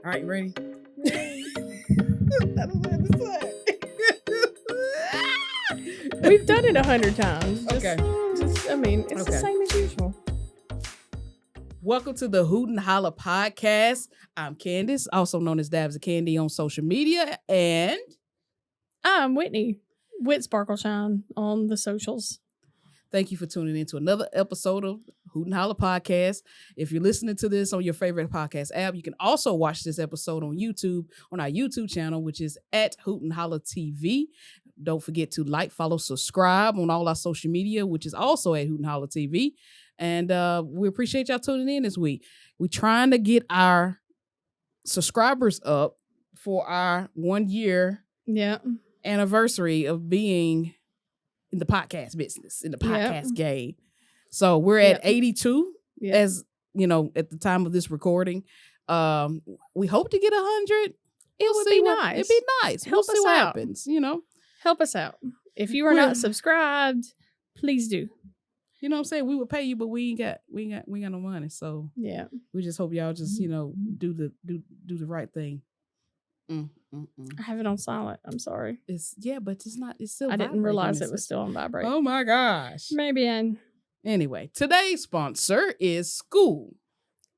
All right, you ready? I don't know what to say. We've done it 100 times. Okay. It's the same as usual. Welcome to the Hoot and Holla podcast. I'm Candace, also known as Dabs of Candy on social media, and I'm Whitney, Wit Sparkle Shine on the socials. thank you for tuning in to another episode of Hoot and Holla podcast. If you're listening to this on your favorite podcast app, you can also watch this episode on YouTube, on our YouTube channel, which is at Hoot and Holla TV. Don't forget to like, follow, subscribe on all our social media, which is also at Hoot and Holla TV. And we appreciate y'all tuning in this week. We're trying to get our subscribers up for our 1 year anniversary of being in the podcast business, in the podcast game. So we're at 82 as, you know, at the time of this recording. We hope to get 100. It would be nice. It'd be nice. Help we'll see us what out. happens, you know. Help us out. If you are not subscribed, please do. You know what I'm saying? We would pay you, but we ain't got no money. So yeah, we just hope y'all just, you know, do the right thing. I have it on silent. I'm sorry. It's still I didn't realize it was still on vibrate. Oh my gosh. Maybe Anyway, today's sponsor is school.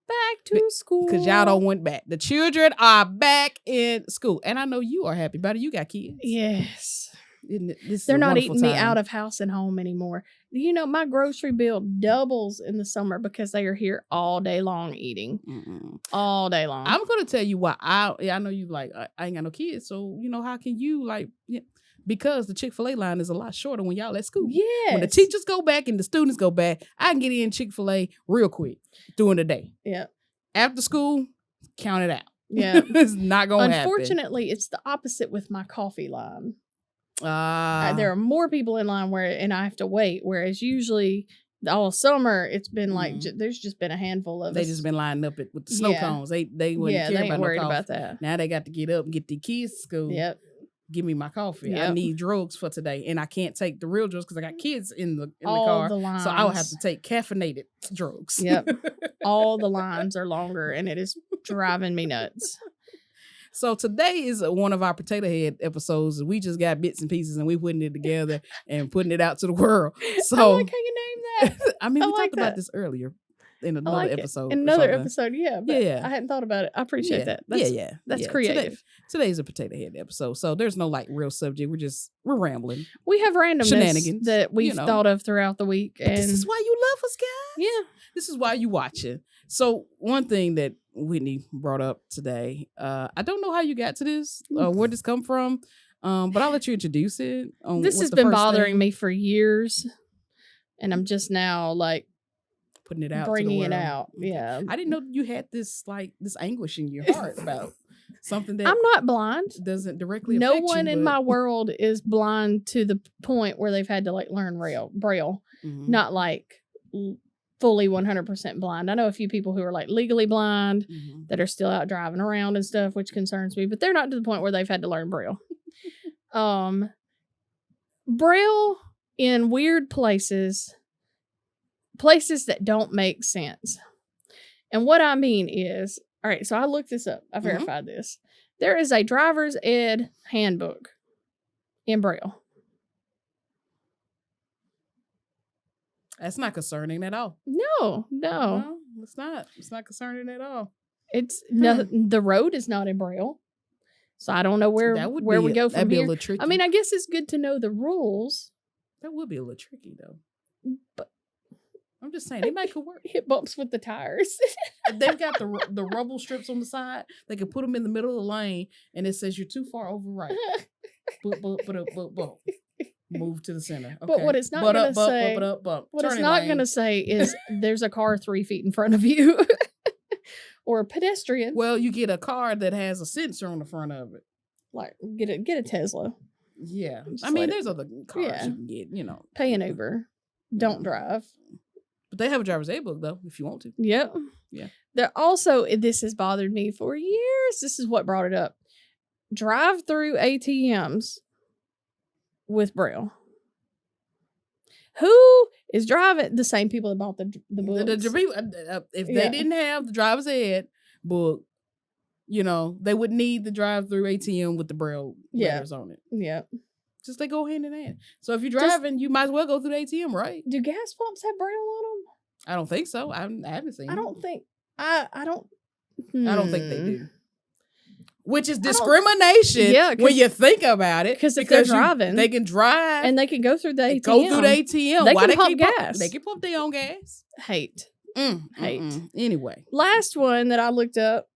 Back to school. Because y'all don't went back. The children are back in school. And I know you are happy about it. You got kids. Yes. They're not eating me out of house and home anymore. You know, my grocery bill doubles in the summer because they are here all day long eating. All day long. I'm going to tell you why. I know you like, I ain't got no kids. So, you know, how can you like, because the Chick-fil-A line is a lot shorter when y'all at school. Yes. When the teachers go back and the students go back, I can get in Chick-fil-A real quick during the day. Yeah. After school, count it out. Yeah. It's not going to happen. Unfortunately, it's the opposite with my coffee line. There are more people in line and I have to wait. Whereas usually all summer it's been like there's just been a handful of they us. just been lining up with the snow cones. They wouldn't care about worried no coffee. about that. Now they got to get up and get the kids to school. Yep. Give me my coffee. Yep. I need drugs for today, and I can't take the real drugs because I got kids in the all car. The lines. So I will have to take caffeinated drugs. Yep. All the lines are longer, and it is driving me nuts. So today is one of our potato head episodes. We just got bits and pieces and we putting it together and putting it out to the world. So I like how you named that. I mean, we like talked about this earlier in another episode. In another episode, but I hadn't thought about it. I appreciate that. That's creative. Today's a potato head episode. So there's no like real subject. We're rambling. We have randomness shenanigans that we've thought of throughout the week. And this is why you love us, guys. Yeah. This is why you watch it. So one thing that Whitney brought up today, I don't know how you got to this, where this come from, but I'll let you introduce it. This has been bothering me for years, and I'm just now like putting it out, bringing to the world. It out. Yeah, I didn't know you had this anguish in your heart about something that I'm not blind. Doesn't directly. No affect one you, in my world is blind to the point where they've had to like learn Braille. Not like fully 100% blind. I know a few people who are like legally blind that are still out driving around and stuff, which concerns me, but they're not to the point where they've had to learn Braille. Braille in weird places that don't make sense. And what I mean is, all right, so I looked this up. I verified this. There is a driver's ed handbook in Braille. That's not concerning at all. No, it's not. It's not concerning at all. It's the road is not in Braille, so I don't know where we go from that'd be here. A little tricky. I mean, I guess it's good to know the rules. That would be a little tricky though. But I'm just saying, they might could work. Hit bumps with the tires. They've got the rubble strips on the side. They can put them in the middle of the lane, and it says you're too far over right. Move to the center. Okay. But what it's not going to say, what it's not going to say is there's a car 3 feet in front of you, or a pedestrian. Well, you get a car that has a sensor on the front of it. Like get a Tesla. Yeah, I mean, there's other cars you can get. You know, pay an Uber. Don't drive. But they have a driver's aid book though, if you want to. Yep. Yeah. There also, this has bothered me for years. This is what brought it up. Drive-through ATMs with Braille. Who is driving? The same people that bought the books. If they didn't have the driver's ed book, You know, they would need the drive-through ATM with the Braille letters on it. Yeah. Just they go hand in hand. So if you're driving, you might as well go through the ATM, right? Do gas pumps have Braille on them? I don't think so. I haven't seen. I don't think. I don't. I don't think they do. Which is discrimination when you think about it. Because if they're driving, they can drive and they can go through the ATM. Go through the ATM. They can pump gas. They can pump their own gas. Hate. Anyway, last one that I looked up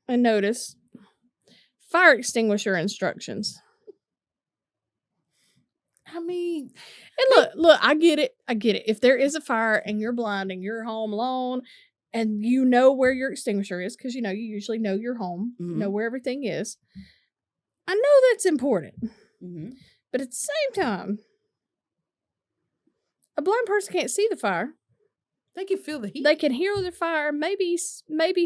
and noticed: fire extinguisher instructions. I mean, and look, I get it. If there is a fire and you're blind and you're home alone and you know where your extinguisher is, because you usually know your home, know where everything is. I know that's important. But at the same time, a blind person can't see the fire. They can feel the heat. They can hear the fire, maybe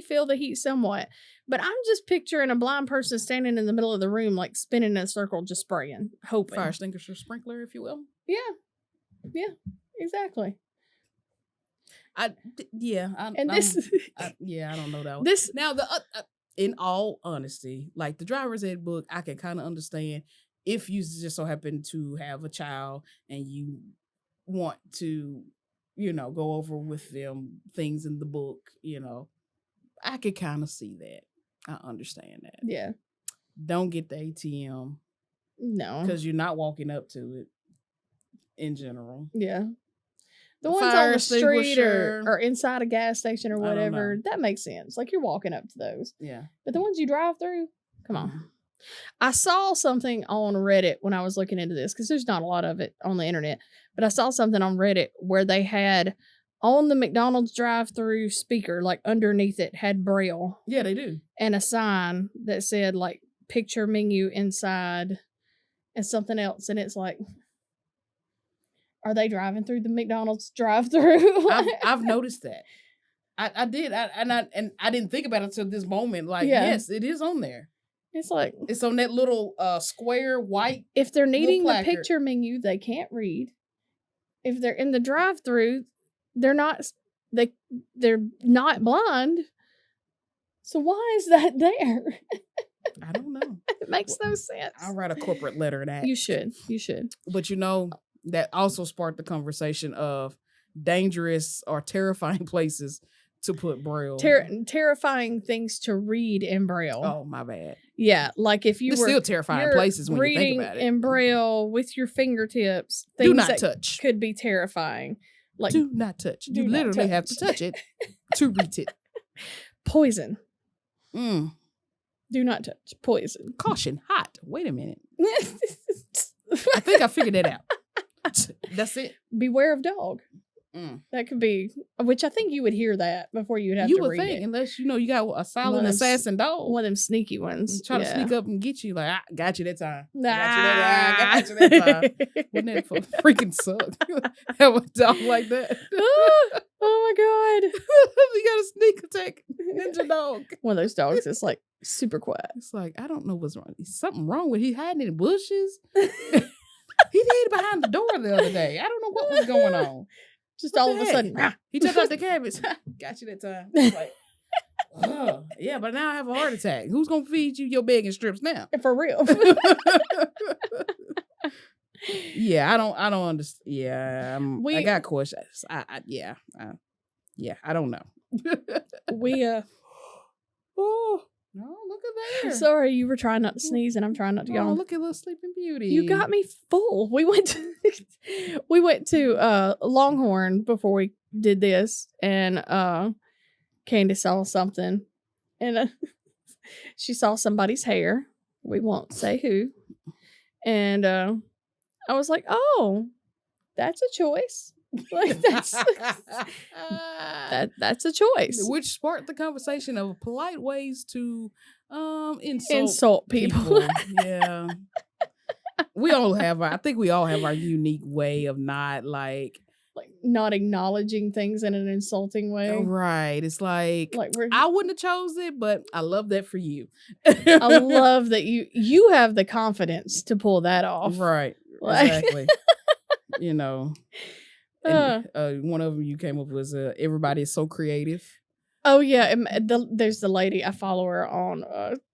feel the heat somewhat. But I'm just picturing a blind person standing in the middle of the room, like spinning in a circle, just spraying, hoping. Fire extinguisher sprinkler, if you will. Yeah, exactly. I don't know that one. Now in all honesty, like the driver's ed book, I can kind of understand if you just so happen to have a child and you want to, go over with them things in the book, I could kind of see that. I understand that. Yeah. Don't get the ATM. No. Because you're not walking up to it in general. Yeah. The ones on the street or inside a gas station or whatever, that makes sense. Like you're walking up to those. Yeah. But the ones you drive through, come on. I saw something on Reddit when I was looking into this, because there's not a lot of it on the internet, but I saw something on Reddit where they had on the McDonald's drive-through speaker, like underneath it had Braille. Yeah, they do. And a sign that said like picture menu inside and something else. And it's like, are they driving through the McDonald's drive-through? I've noticed that. I did. I didn't think about it until this moment. Like, yes, it is on there. It's like it's on that little square white. If they're needing the picture menu, they can't read. If they're in the drive-through, they're not blind. So why is that there? I don't know. It makes no sense. I'll write a corporate letter of that. You should. But that also sparked the conversation of dangerous or terrifying places to put Braille. Terrifying things to read in Braille. Oh, my bad. Yeah, like if you were still terrifying places when you think about it. Reading in Braille with your fingertips, things do not touch. Could be terrifying. Like do not touch. You literally have to touch it to read it. Poison. Do not touch. Poison. Caution. Hot. Wait a minute. I think I figured it out. That's it. Beware of dog. That could be, which I think you would hear that before you would have to read it. You would think, unless you got a silent assassin dog. One of them sneaky ones. Try to sneak up and get you. Like, I got you that time. Got you that time. Wouldn't that freaking suck? Have a dog like that. Oh my God. You got a sneak attack ninja dog. One of those dogs that's like super quiet. It's like, I don't know what's wrong. Is something wrong with he hiding in the bushes? He hid behind the door the other day. I don't know what was going on. Just all of a sudden, he took out the cabbage. Got you that time. Like, yeah, but now I have a heart attack. Who's gonna feed you your bacon strips now? For real. Yeah, I don't understand. Yeah, I got questions. I don't know. Oh. No, look at that. Sorry, you were trying not to sneeze and I'm trying not to yawn. Oh, look at little Sleeping Beauty. You got me full. We went to Longhorn before we did this, and Candace saw something, and she saw somebody's hair. We won't say who. And I was like, "Oh, that's a choice." Like that's a choice. Which sparked the conversation of polite ways to insult people. Yeah. I think we all have our unique way of not not acknowledging things in an insulting way. Right. It's like I wouldn't have chose it, but I love that for you. I love that you have the confidence to pull that off. Right. Exactly. And, one of them you came up with was everybody is so creative. Oh yeah, there's the lady I follow her on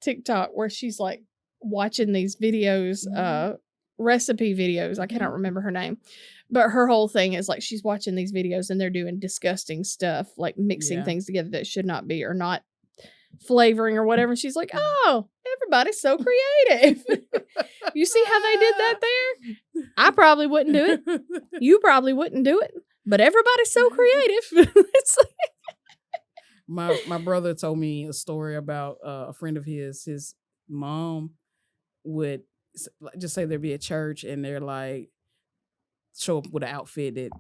TikTok where she's like watching these videos, recipe videos. I cannot remember her name, but her whole thing is like she's watching these videos and they're doing disgusting stuff, like mixing things together that should not be or not flavoring or whatever. And she's like, "Oh, everybody's so creative." You see how they did that there? I probably wouldn't do it. You probably wouldn't do it, but everybody's so creative. It's like, my brother told me a story about a friend of his. His mom would just say there'd be a church and they're like show up with an outfit that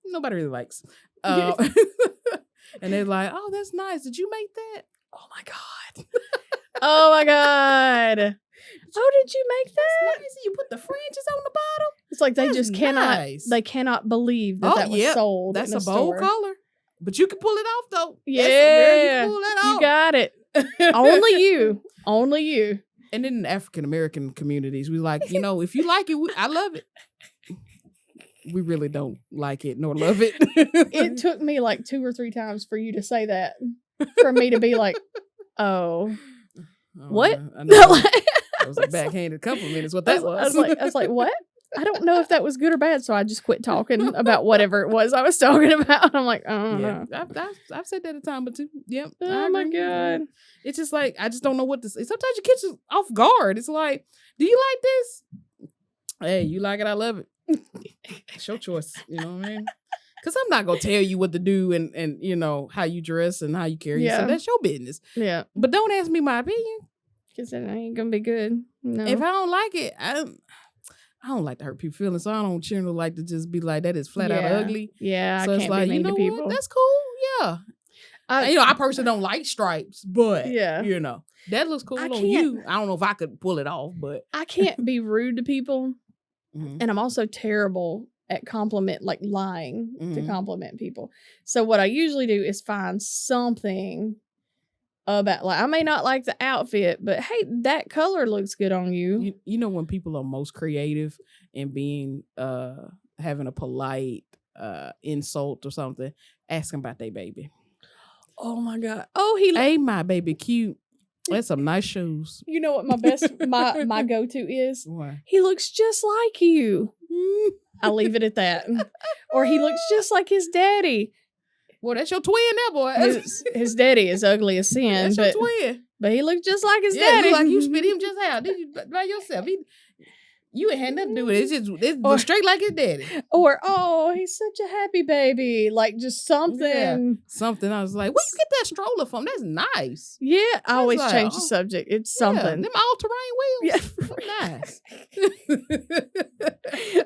nobody really likes. And they're like, "Oh, that's nice. Did you make that?" Oh my God. oh my God. Oh, did you make that? Nice. You put the fringes on the bottom. It's like they That's just cannot. nice. They cannot believe that was sold. That's in a bold store. color, but you can pull it off though. Yeah, you can pull that off. You got it. Only you. And then in the African American communities, we like, if you like it, I love it. We really don't like it nor love it. It took me like 2 or 3 times for you to say that, for me to be like, oh what? I know. That was a backhanded compliment is what that was. I was like, what? I don't know if that was good or bad, so I just quit talking about whatever it was I was talking about. I'm like, I don't know. I've said that a time or two. Yep. Oh my God. It's just like, I just don't know what to say. Sometimes you catch us off guard. It's like, do you like this? Hey, you like it? I love it. It's your choice. You know what I mean? Because I'm not going to tell you what to do and how you dress and how you carry yourself. That's your business. Yeah. But don't ask me my opinion. Because it ain't going to be good. No. If I don't like it, I don't like to hurt people's feelings, so I don't generally like to just be like, that is flat out ugly. Yeah, so I it's can't like, be mean to people. That's cool. Yeah. I personally don't like stripes, but that looks cool on you. I don't know if I could pull it off, but I can't be rude to people, and I'm also terrible at lying to compliment people. So what I usually do is find something about, like, I may not like the outfit, but hey, that color looks good on you. You know when people are most creative in being having a polite insult or something, asking about their baby. Oh my God. Oh, hey, my baby cute. That's some nice shoes. You know what my go-to is? What? He looks just like you. I'll leave it at that. Or he looks just like his daddy. Well, that's your twin now, boy. His daddy is ugly as sin. That's your twin. But he looks just like his daddy. Like you spit him just out. Did you by yourself? You ain't had nothing to do with it. It's straight like his daddy. Or, oh, he's such a happy baby. Like, just something. Yeah, something. I was like, where you get that stroller from? That's nice. Yeah, I always change the subject. It's something. Them all-terrain wheels. Yeah. Nice.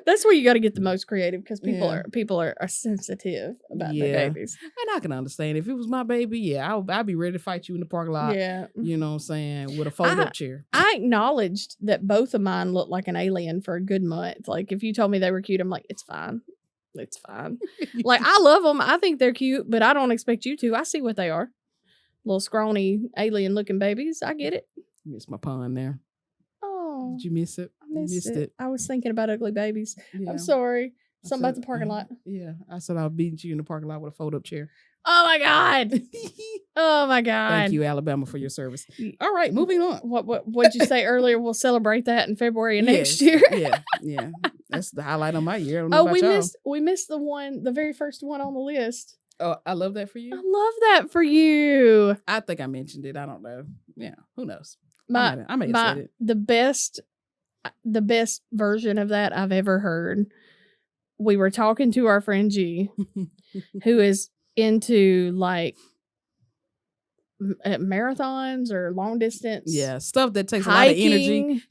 That's where you got to get the most creative, because people are sensitive about their babies. And I can understand. If it was my baby, I'd be ready to fight you in the parking lot. Yeah. You know what I'm saying? With a fold-up chair. I acknowledged that both of mine looked like an alien for a good month. Like, if you told me they were cute, I'm like, it's fine. It's fine. Like, I love them. I think they're cute, but I don't expect you to. I see what they are. Little scrawny alien looking babies. I get it. Missed my pun there. Oh. Did you miss it? I missed it. I was thinking about ugly babies. Yeah. I'm sorry. Something about the parking lot. Yeah. I said I'll beat you in the parking lot with a fold-up chair. Oh my God. Oh my God. Thank you, Alabama, for your service. All right, moving on. What'd you say earlier? We'll celebrate that in February of next year. Yeah. That's the highlight of my year. I don't know about y'all. we missed the very first one on the list. Oh, I love that for you. I love that for you. I think I mentioned it. I don't know. Yeah, who knows? I may have said it. The best version of that I've ever heard. We were talking to our friend G, who is into like marathons or long distance. Yeah, stuff that takes hiking, a lot of energy.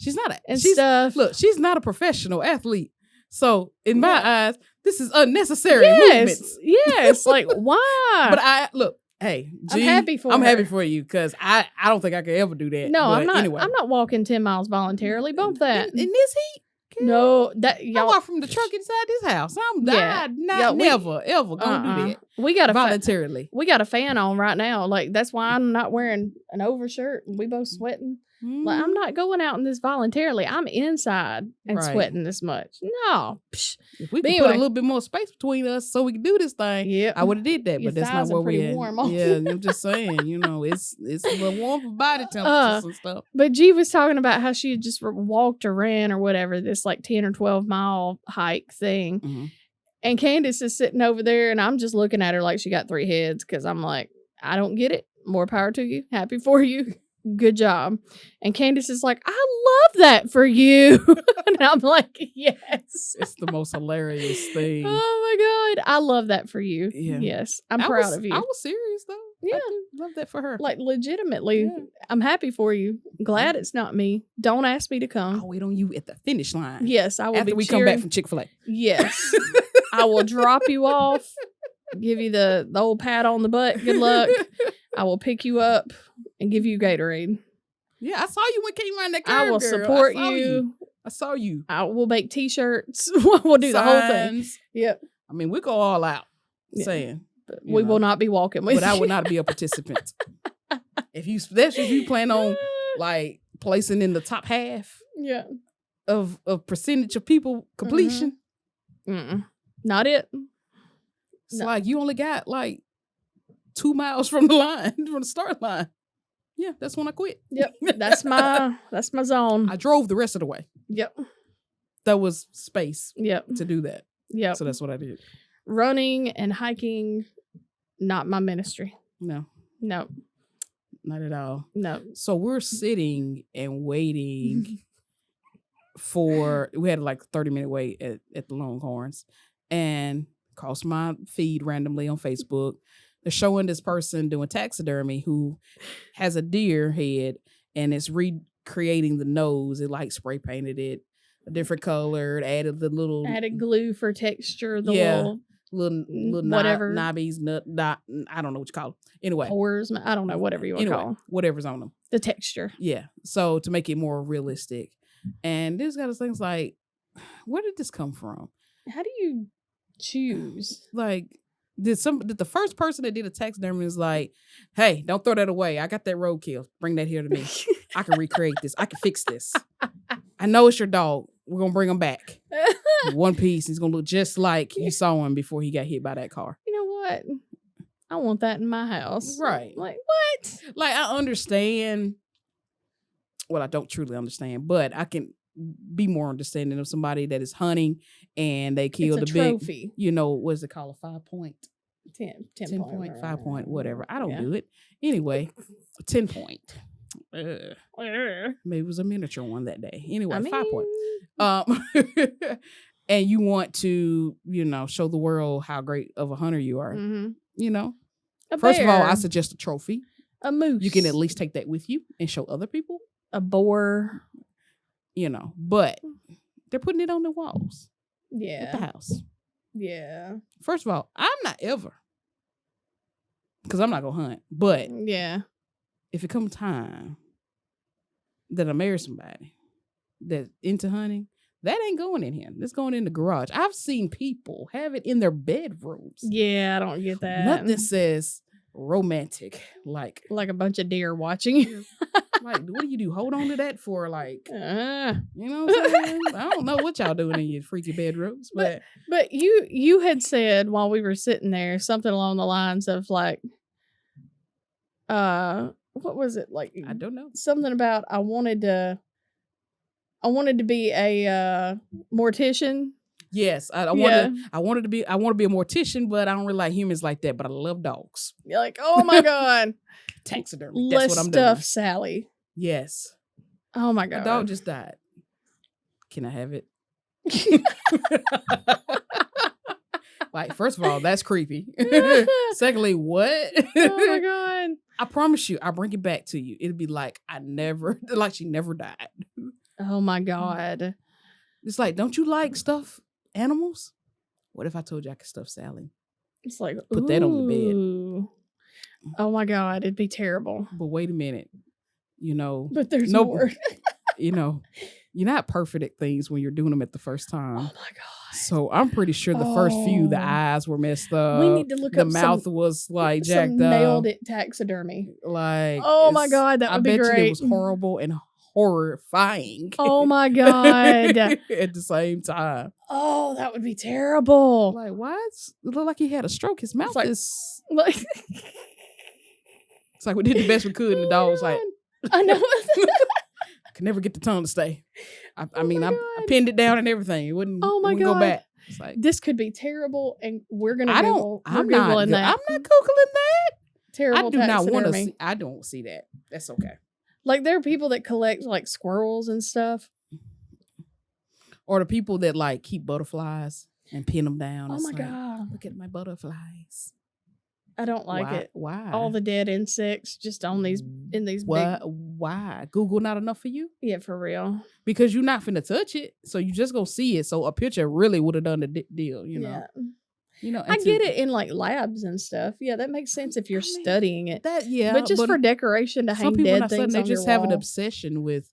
She's not a professional athlete. So in my eyes, this is unnecessary movements. Yes. Like, why? But hey, G, I'm happy for you, because I don't think I could ever do that. No, but I'm not. Anyway. I'm not walking 10 miles voluntarily. Bump that. In this heat? No, I walk from the truck inside this house. Never ever gonna do that. We got voluntarily. We got a fan on right now. Like, that's why I'm not wearing an overshirt. We both sweating. Like, I'm not going out in this voluntarily. I'm inside and Right. sweating this much. No. Psh. If we But could put anyway. a little bit more space between us so we can do this thing, Yep. I would have did that. Your But that's not thighs are where pretty we at. warm off. Yeah, I'm just saying, it's a little warm for body temperatures and stuff. But G was talking about how she had just walked or ran or whatever, this like 10 or 12 mile hike thing. Mm-hmm. And Candace is sitting over there and I'm just looking at her like she got 3 heads because I'm like, I don't get it. More power to you. Happy for you. Good job. And Candace is like, I love that for you. And I'm like, yes. It's the most hilarious thing. Oh my God. I love that for you. Yeah. Yes. I'm proud of you. I was serious though. Yeah. I love that for her. Like legitimately, Yeah. I'm happy for you. Glad it's not me. Don't ask me to come. I'll wait on you at the finish line. Yes, I will After be we cheering. come back from Chick-fil-A. Yes. I will drop you off, give you the old pat on the butt. Good luck. I will pick you up and give you Gatorade. Yeah, I saw you when came around that curve, I will girl. support I saw you. I saw you. I will make t-shirts. We'll do the whole thing. Signs. Yep. I mean, we go all out. Yeah. Saying. But You we know. will not be walking with But I you. would not be a participant. Especially if you plan on like placing in the top half Yeah. of percentage of people completion. Mm-mm. Not it. It's No. like you only got like 2 miles from the line, from the start line. Yeah, that's when I quit. Yep. That's my zone. I drove the rest of the way. Yep. There was space Yep. to do that. Yep. So that's what I did. Running and hiking, not my ministry. No, No. not at all. No. So we're sitting and waiting we had like a 30-minute wait at the Longhorns, and across my feed randomly on Facebook, they're showing this person doing taxidermy who has a deer head and it's recreating the nose. It like spray painted it a different color, added the little Added glue for texture, the Yeah. little whatever. knobbies, I don't know what you call them. Anyway, pores. I don't know, whatever you want to call them. whatever's on them. The texture. Yeah. So to make it more realistic. And this got us things like, where did this come from? How do you choose? Like, did the first person that did a taxidermy was like, hey, don't throw that away. I got that roadkill. Bring that here to me. I can recreate this. I can fix this. I know it's your dog. We're going to bring him back. One piece. He's going to look just like you saw him before he got hit by that car. You know what? I want that in my house. Right. Like, what? Like, I understand. Well, I don't truly understand, but I can be more understanding of somebody that is hunting and they killed It's a a big, trophy. what's it called? A 5 point, 10 10 point, 5 point, whatever. I don't Yeah. do it. Anyway, 10 point. Maybe it was a miniature one that day. Anyway, I mean, 5 point. And you want to, show the world how great of a hunter you are. mhm. A First of all, I bear, suggest a trophy. a moose. You can at least take that with you and show other people, a boar. but they're putting it on the walls at the Yeah. house. Yeah. First of all, I'm not ever, because I'm not going to hunt, but Yeah. if it comes time that I marry somebody that's into hunting, that ain't going in here. It's going in the garage. I've seen people have it in their bedrooms. Yeah, I don't get that. Nothing says romantic like Like a bunch of deer watching you. what do you do? Hold on to that for like, Uh, you know what I'm saying? I don't know what y'all doing in your freaky bedrooms, but but you had said while we were sitting there something along the lines of like, what was it like? I don't know. Something about I wanted to be a mortician. Yes, I Yeah. want to be a mortician, but I don't really like humans like that. But I love dogs. You're like, oh my god, Taxidermy. That's let's what I'm stuff doing. Sally. Yes, Oh my my god, dog just died. Can I have it? Like, first of all, that's creepy. Secondly, what? Oh my god. I promise you, I'll bring it back to you. It'll be like she never died. Oh my god. It's like, don't you like stuffed animals? What if I told you I could stuff Sally? It's like Put that on the bed. ooh. Oh my god, it'd be terrible. But wait a minute. But there's No, more. you're not perfect at things when you're doing them at the first Oh time. my god. So I'm pretty sure the first few, the Oh. eyes were messed up. We need to look the up mouth some, was like some jacked up. nailed it taxidermy. Like, Oh my god, that would be I bet you great. it was horrible and horrifying. Oh my God. At the same time. Oh, that would be terrible. Like, why? It looked like he had a stroke. His mouth like- is. Like, It's like we did the best we could, and the dog was like, I know. could never get the tongue to stay. I Oh mean, my I God. pinned it down and everything. It wouldn't. Oh my wouldn't go God. back. It's like This could be terrible, and we're gonna I Google. don't. We're I'm not. Googling that. I'm not googling that. Terrible I do not want to taxidermy. see. I don't see that. That's okay. Like, there are people that collect like squirrels and stuff. Or the people that like keep butterflies and pin them down. Oh It's my like, God. look at my butterflies. I don't like Why? it. Why? All the dead insects just on these in these Why? big. Why? Google not enough for you? Yeah, for real. Because you're not finna touch it, so you just gonna see it. So a picture really would have done the deal. You know. Yeah. You know. I and get to- it in like labs and stuff. Yeah, that makes sense if you're I mean, studying it. That yeah. but just for decoration to some hang people dead not sudden things they on just your have an wall. obsession with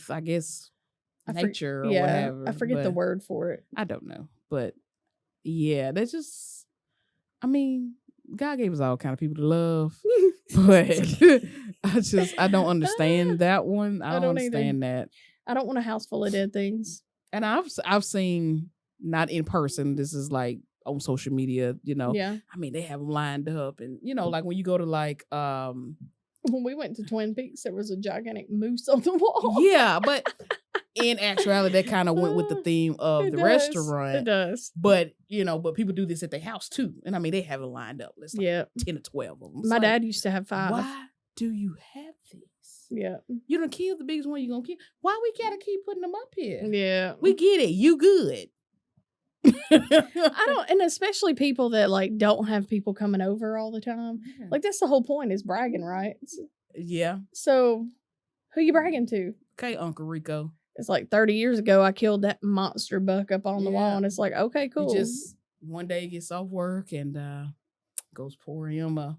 I guess nature or Yeah, whatever. I forget the but word for it. I don't know, but yeah, that's just. I mean, God gave us all kind of people to love, but I don't understand that one. I don't don't either. understand that. I don't want a house full of dead things. And I've seen, not in person. This is like on social media. You know, Yeah. I mean, they have them lined up, and you know, like when you go to like When we went to Twin Peaks, there was a gigantic moose on the wall. yeah, but in actuality, that kind of went with the theme of It the does. restaurant. It does. But you know, but people do this at their house too, and I mean, they have it lined up. It's like Yeah. 10 or 12 of them. It's My like, dad used to have 5. why do you have these? Yeah. You done killed the biggest one you gonna kill. Why we gotta keep putting them up here? Yeah. We get it. You good. I don't, and especially people that like don't have people coming over all the time. Like, that's the whole point, is bragging, right? yeah. So who you bragging to? Okay, Uncle Rico. It's like 30 years ago I killed that monster buck up on the wall, Yeah. and it's like, okay, cool. He just one day gets off work and goes pour him a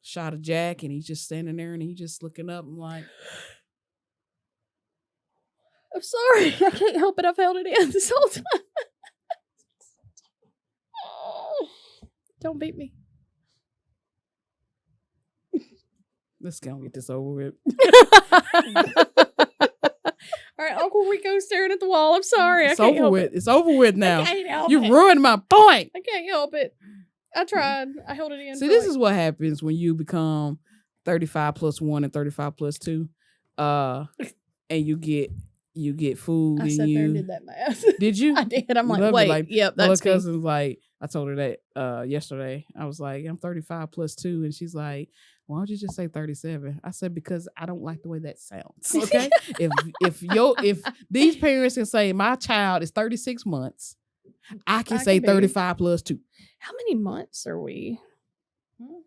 shot of Jack, and he's just standing there and he's just looking up and like, I'm sorry. I can't help it. I've held it in this whole time. Don't beat me. let's go get this over with. All right, Uncle Rico's staring at the wall. I'm sorry. It's I can't over help with. it. It's over with I now. can't help You it. ruined my point. I can't help it. I tried. I held it in. See, for this like- is what happens when you become 35 plus 1 and 35 plus 2. And you get food I and sat there and you did that math. did you? I did. I'm You like, love it, wait, like, yep, My that's little me. cousin's like, I told her that yesterday. I was like, I'm 35 plus 2. And she's like, why don't you just say 37? I said, because I don't like the way that sounds. Okay. if these parents can say my child is 36 months, I can say can be. 35 plus 2. How many months are we?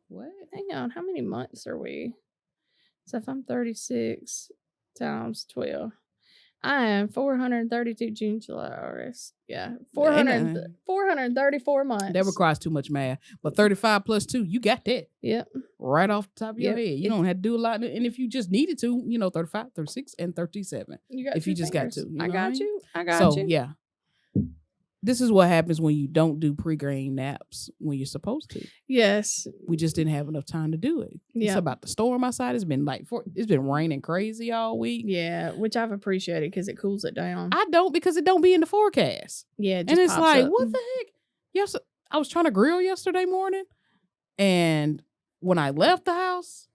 What? Hang on. How many months are we? So if I'm 36 times 12, I am 432 June, July, August. Yeah. 434 months. That requires too much math. But 35 plus 2, you got that Yep. right off the top of your Yep. head. You don't have to do a lot. And if you just needed to, 35, 36, and 37. You got If you two just got fingers. to, you I know what I got mean? you. I got So, you. yeah. This is what happens when you don't do pre-game naps when you're supposed to. Yes. We just didn't have enough time to do it. It's Yeah. about the storm outside. It's been it's been raining crazy all week. Yeah. Which I've appreciated because it cools it down. I don't, because it don't be in the forecast. Yeah. It And just it's pops like, up. what the heck? Yes, I was trying to grill yesterday morning, and when I left the house,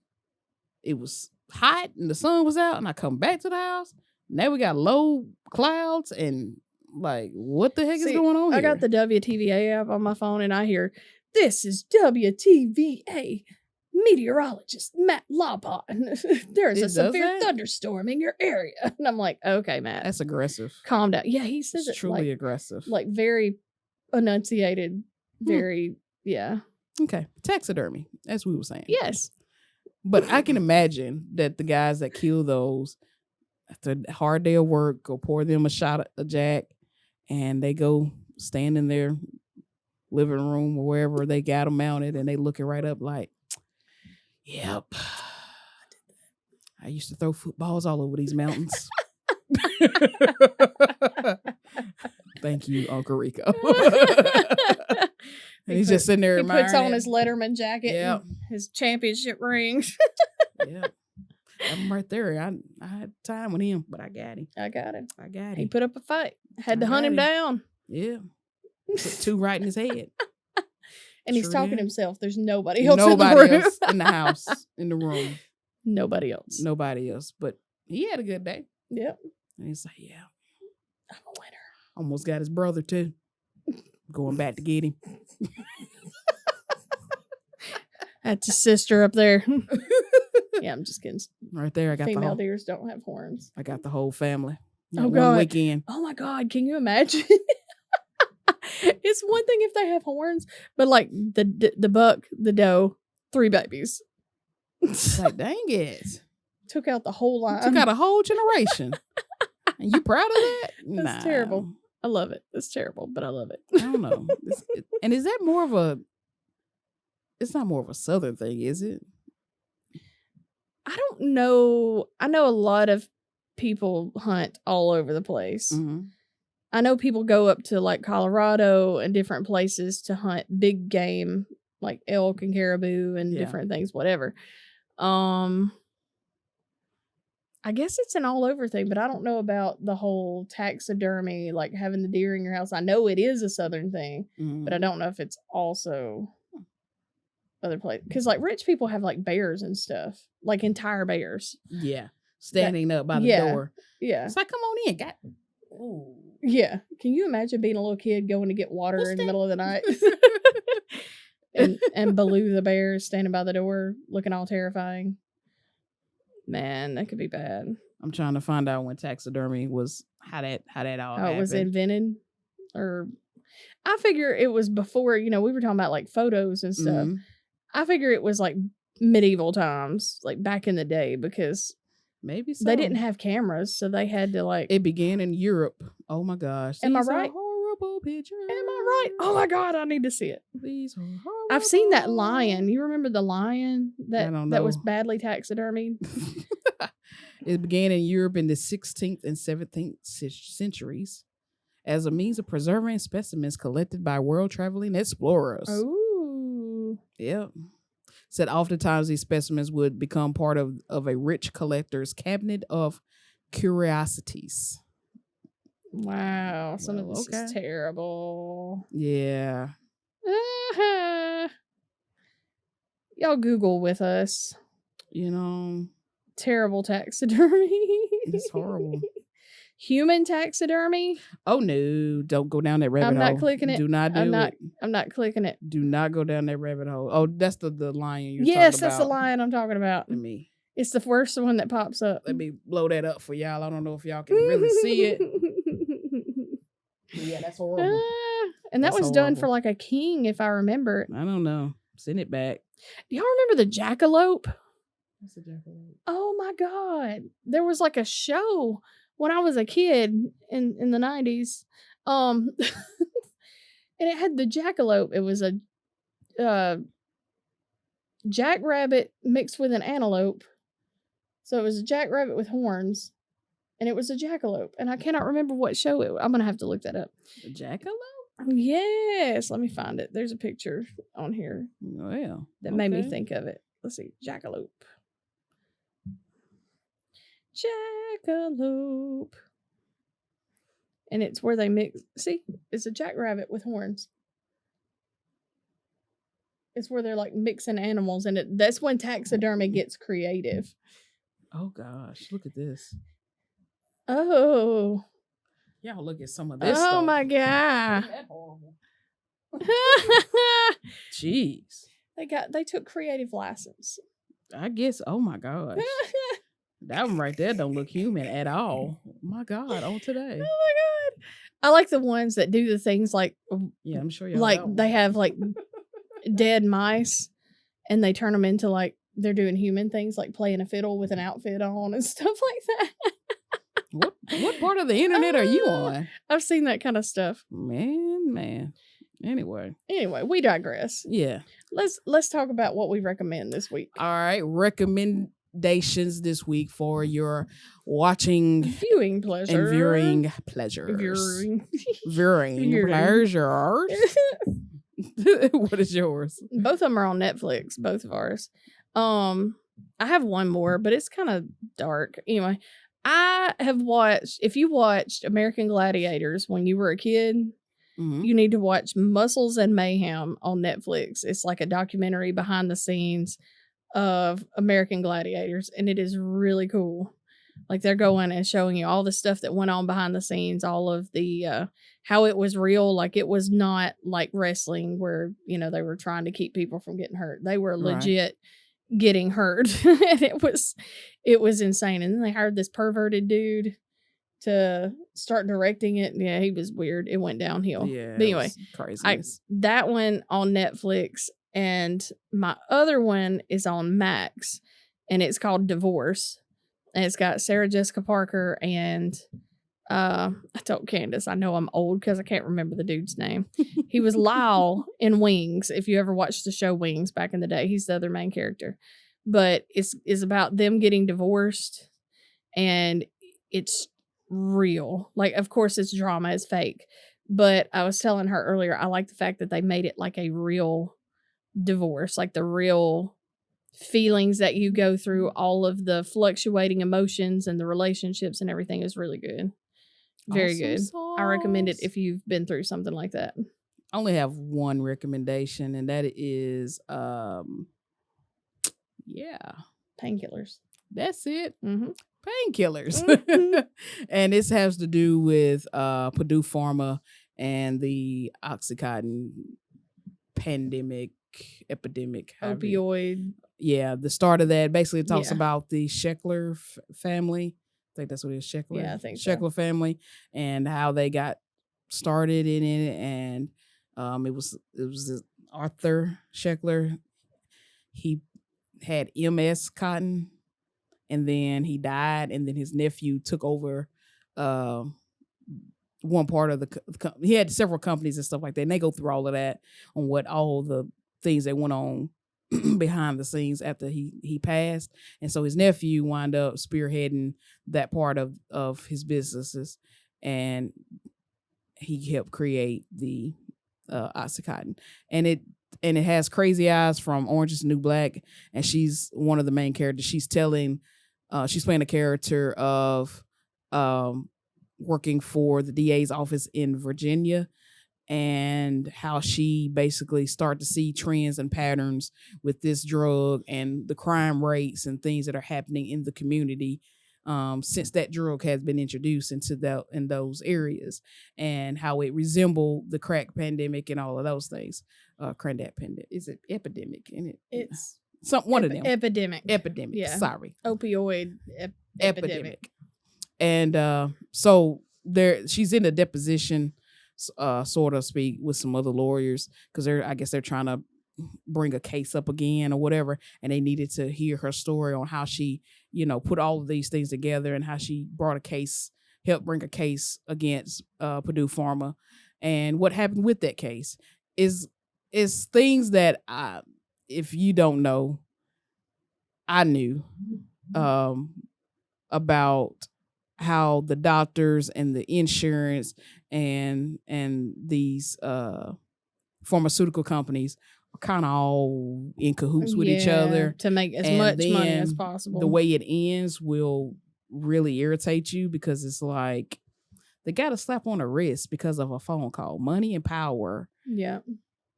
it was hot and the sun was out, and I come back to the house. Now we got low clouds, and like, what the heck is See, going on here? I got the WTVA app on my phone, and I hear, this is WTVA meteorologist Matt Labon. There's It a does severe that? thunderstorm in your area. And I'm like, okay, Matt, That's aggressive. calm down. Yeah, he says It's it truly aggressive. like very enunciated, very, yeah. Okay, taxidermy, as we were saying. Yes. But I can imagine that the guys that kill those, after a hard day of work, go pour them a shot of Jack, and they go stand in their living room or wherever they got them mounted, and they looking right up like, yep, I used to throw footballs all over these mountains. Thank you, Uncle Rico. And he's just sitting there He admiring puts on it. his Letterman jacket, Yep. and his championship rings. Yeah. I'm right there. I had time with him, but I got him. I got him. I got He him. put up a fight. Had to I hunt got him him. down. Yeah. Put 2 right in his head. And he's Sure talking did. to himself. There's nobody else Nobody in the room. else in the house, in the room. Nobody else. Nobody else. But he had a good day. Yep. And he's like, yeah. I'm a winner. Almost got his brother too. Going back to get him. That's his sister up there. Yeah, I'm just kidding. Right there. I got Female deers don't have horns. I got the whole family. Oh, One God. weekend. Oh my God, can you imagine? It's one thing if they have horns, but like the buck, the doe, 3 babies. It's like, dang it. Took out the whole line. Took out a whole generation. And you proud of that? That's terrible. I love it. It's terrible, but I love it. I don't know. And is that more of a, it's not more of a Southern thing, is it? I don't know. I know a lot of people hunt all over the place. Mm-hmm. I know people go up to like Colorado and different places to hunt big game like elk and caribou and different things, whatever. I guess it's an all over thing, but I don't know about the whole taxidermy, like having the deer in your house. I know it is a Southern thing, but I don't know if it's also other places. Because like rich people have like bears and stuff, like entire bears. Yeah. Standing up by the door. Yeah. It's like, come on in. Ooh. Yeah. Can you imagine being a little kid going to get water in the middle of the night? and Baloo the bear standing by the door looking all terrifying. Man, that could be bad. I'm trying to find out when taxidermy was, how that all happened. It was invented. Or I figure it was before, we were talking about like photos and stuff. Mm-hmm. I figure it was like medieval times, like back in the day, because maybe so. They didn't have cameras, so they had to like. It began in Europe. Oh my gosh. Am I right? Horrible pictures. Am I right? Oh my God, I need to see it. These are horrible. I've seen that lion. You remember the lion I don't that know. was badly taxidermied? It began in Europe in the 16th and 17th centuries as a means of preserving specimens collected by world-traveling explorers. Ooh. Yep. Said oftentimes these specimens would become part of a rich collector's cabinet of curiosities. Wow. Some of this is terrible. Yeah. Y'all Google with us. Terrible taxidermy. It's horrible. Human taxidermy? Oh no, don't go down that rabbit hole. I'm not clicking it. Do not do it. I'm not clicking it. Do not go down that rabbit hole. Oh, that's the lion you're talking about. Yes, that's the lion I'm talking about. It's the first one that pops up. Let me blow that up for y'all. I don't know if y'all can really see it. Yeah, that's horrible. And that was done for like a king, if I remember. I don't know. Send it back. Do y'all remember the jackalope? What's the jackalope? Oh my God. There was like a show when I was a kid in the 90s. And it had the jackalope. It was a jackrabbit mixed with an antelope. So it was a jackrabbit with horns. And it was a jackalope. And I cannot remember what show it was. I'm going to have to look that up. A jackalope? Yes. Let me find it. There's a picture on here. Well, that made me think of it. Let's see. Jackalope. Jackalope. And it's where they mix. See, it's a jackrabbit with horns. It's where they're like mixing animals, and that's when taxidermy gets creative. Oh gosh, look at this. Oh. Y'all look at some of this stuff. Oh my God. That horrible. Jeez. They took creative license. I guess. Oh my gosh. That one right there don't look human at all. My God, on today. Oh my God. I like the ones that do the things like, yeah, I'm sure y'all like they have like dead mice and they turn them into like they're doing human things like playing a fiddle with an outfit on and stuff like that. What part of the internet are you on? I've seen that kind of stuff. Man. Anyway, we digress. Yeah. Let's talk about what we recommend this week. All right, recommendations this week for your watching, viewing pleasure, and viewing pleasures. Viewing pleasures. What is yours? Both of them are on Netflix. Both of ours. I I have one more, but it's kind of dark. Anyway, I have watched, if you watched American Gladiators when you were a kid, you need to watch Muscles and Mayhem on Netflix. It's like a documentary behind the scenes of American Gladiators, and it is really cool. Like they're going and showing you all the stuff that went on behind the scenes, all of the how it was real. Like it was not like wrestling where, you know, they were trying to keep people from getting hurt. They were legit getting hurt. And it was insane. And then they hired this perverted dude to start directing it. Yeah, he was weird. It went downhill. Yeah. But anyway, craziness. that one on Netflix, and my other one is on Max, and it's called Divorce. And it's got Sarah Jessica Parker and I told Candace, I know I'm old because I can't remember the dude's name. He was Lyle in Wings. If you ever watched the show Wings back in the day, he's the other main character. But it's about them getting divorced, and it's real. Like, of course, it's drama, it's fake. But I was telling her earlier, I like the fact that they made it like a real divorce, like the real feelings that you go through, all of the fluctuating emotions and the relationships and everything is really good. Very good. I recommend it if you've been through something like that. I only have one recommendation, and that is Painkillers. That's it. Painkillers. Painkillers. And this has to do with Purdue Pharma and the Oxycontin epidemic. Opioid. Yeah, the start of that basically talks about the Sheckler family. I think that's what it is, Sheckler. Yeah, I think Sheckler family, and how they got started in it, and it was this Arthur Sheckler. He had MS cotton, and then he died, and then his nephew took over one part of the he had several companies and stuff like that, and they go through all of that on what all the things that went on behind the scenes after he passed. And so his nephew wound up spearheading that part of his businesses, and he helped create the Oxycontin. And it has Crazy Eyes from Orange Is the New Black, and she's one of the main characters. She's playing a character of working for the DA's office in Virginia, and how she basically started to see trends and patterns with this drug and the crime rates and things that are happening in the community since that drug has been introduced in those areas, and how it resembled the crack pandemic and all of those things. Cranddad pandemic. Is it epidemic? It's one of them. Epidemic. Yeah. Sorry. Opioid epidemic. And so she's in a deposition, sort of speak, with some other lawyers, because I guess they're trying to bring a case up again or whatever, and they needed to hear her story on how she, put all of these things together, and how she helped bring a case against Purdue Pharma. And what happened with that case is things that if you don't know, I knew about how the doctors and the insurance and these pharmaceutical companies are kind of all in cahoots with each other to make as much money as possible. The way it ends will really irritate you, because it's like they got a slap on the wrist because of a phone call. Money and power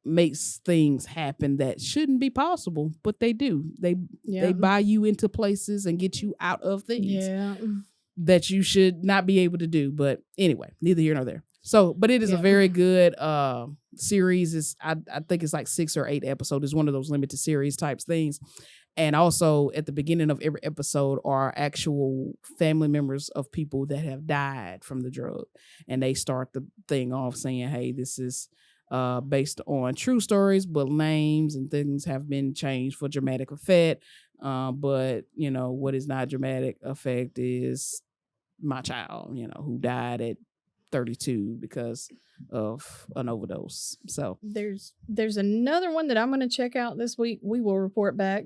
makes things happen that shouldn't be possible, but they do. They buy you into places and get you out of things that you should not be able to do. But anyway, neither here nor there. So, but it is a very good series. I think it's like 6 or 8 episodes. It's one of those limited series types things. And also at the beginning of every episode are actual family members of people that have died from the drug. And they start the thing off saying, hey, this is based on true stories, but names and things have been changed for dramatic effect. But, what is not dramatic effect is my child, who died at 32 because of an overdose. So there's another one that I'm going to check out this week. We will report back.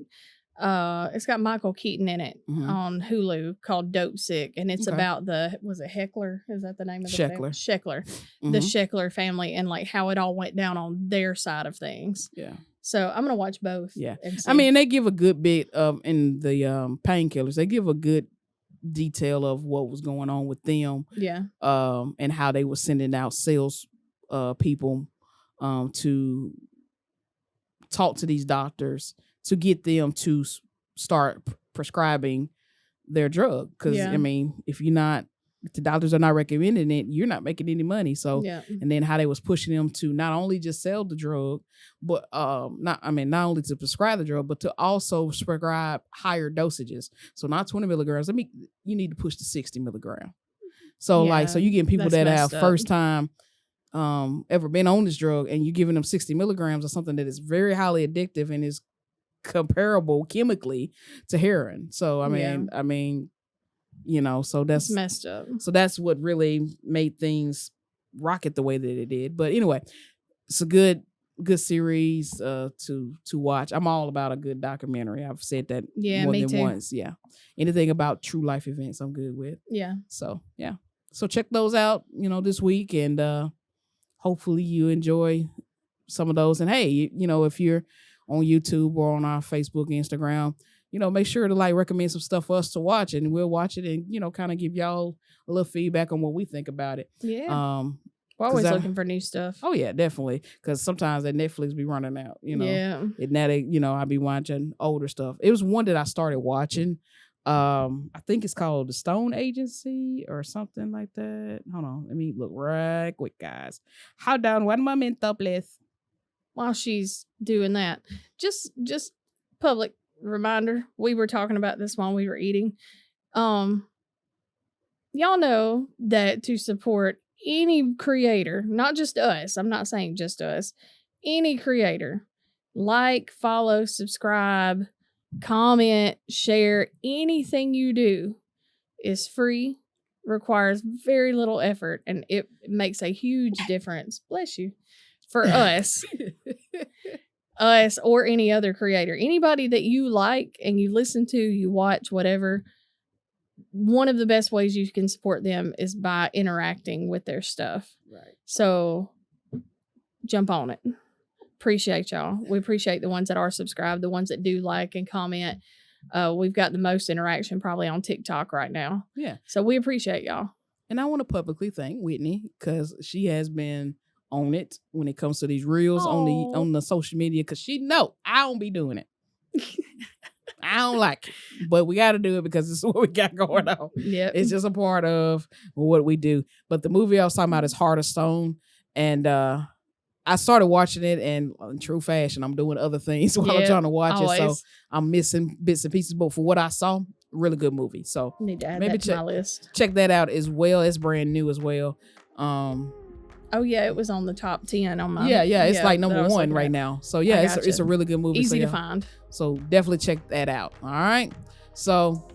It's got Michael Keaton in it on Hulu, called Dope Sick, and it's about was it Heckler? Is that the name of the family? Sheckler. The Sheckler family, and like how it all went down on their side of things. Yeah. So I'm gonna watch both. Yeah. and see. I mean, they give a good bit of in the painkillers. They give a good detail of what was going on with them, yeah, and how they were sending out sales people to talk to these doctors to get them to start prescribing their drug. Because Yeah. I mean, if the doctors are not recommending it, you're not making any money. So, yeah, and then how they was pushing them to not only just sell the drug, but not only to prescribe the drug, but to also prescribe higher dosages. So not 20 milligrams. You need to push to 60 milligram. So Yeah, so you getting people that's that have messed up. first time ever been on this drug, and you giving them 60 milligrams of something that is very highly addictive and is comparable chemically to heroin. So I mean, so It's that's messed up. so that's what really made things rocket the way that it did. But anyway, it's a good series to watch. I'm all about a good documentary. I've said that Yeah, more me than too. once. Yeah, anything about true life events, I'm good with. Yeah, So yeah, so check those out. This week, and hopefully you enjoy some of those. And hey, if you're on YouTube or on our Facebook, Instagram, make sure to recommend some stuff for us to watch, and we'll watch it and kind of give y'all a little feedback on what we think about it. yeah. We're always 'cause looking for new stuff. Oh yeah, definitely. Because sometimes that Netflix be running out. Yeah, And now I be watching older stuff. It was one that I started watching. I think it's called The Stone Agency or something like that. Hold on, let me look right quick, guys. Hold on one momento, please. while she's doing that, just public reminder, we were talking about this while we were eating. Y'all know that to support any creator, not just us, I'm not saying just us, any creator, follow, subscribe, comment, share, anything you do is free, requires very little effort, and it makes a huge difference. Bless you. For us or any other creator, anybody that you like and you listen to, you watch, whatever. One of the best ways you can support them is by interacting with their stuff. Right. So jump on it. Appreciate y'all. We appreciate the ones that are subscribed, the ones that do like and comment. We've got the most interaction probably on TikTok right now. Yeah. So we appreciate y'all. And I want to publicly thank Whitney because she has been on it when it comes to these reels on the social media, because she know I don't be doing it. I don't like it, but we got to do it because it's what we got going on. Yep. It's just a part of what we do. But the movie I was talking about is Heart of Stone, and I started watching it, and in true fashion, I'm doing other things while I'm trying to watch it, so I'm missing bits and pieces. But for what I saw, really good movie. So need to add that to my list. Check that out as well. It's brand new as well. Oh yeah, it was on the top 10 on my. Yeah, it's like number 1 right now. So yeah, it's a really good movie. Easy to find. So definitely check that out. All right. So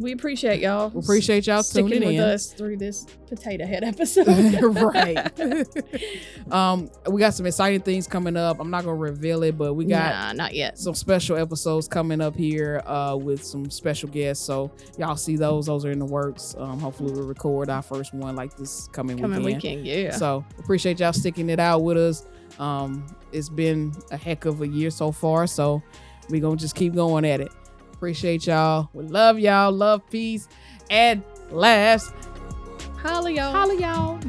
we appreciate y'all. We appreciate y'all sticking tuning with in us through this potato head episode. Right. We got some exciting things coming up. I'm not gonna reveal it, but we got not yet. Some special episodes coming up here with some special guests. So y'all see those are in the works. Hopefully we'll record our first one like this coming weekend. Yeah. So appreciate y'all sticking it out with us. It's been a heck of a year so far, so we gonna just keep going at it. Appreciate y'all. We love y'all. Love, peace, and laughs. Holla, y'all. Holla, y'all.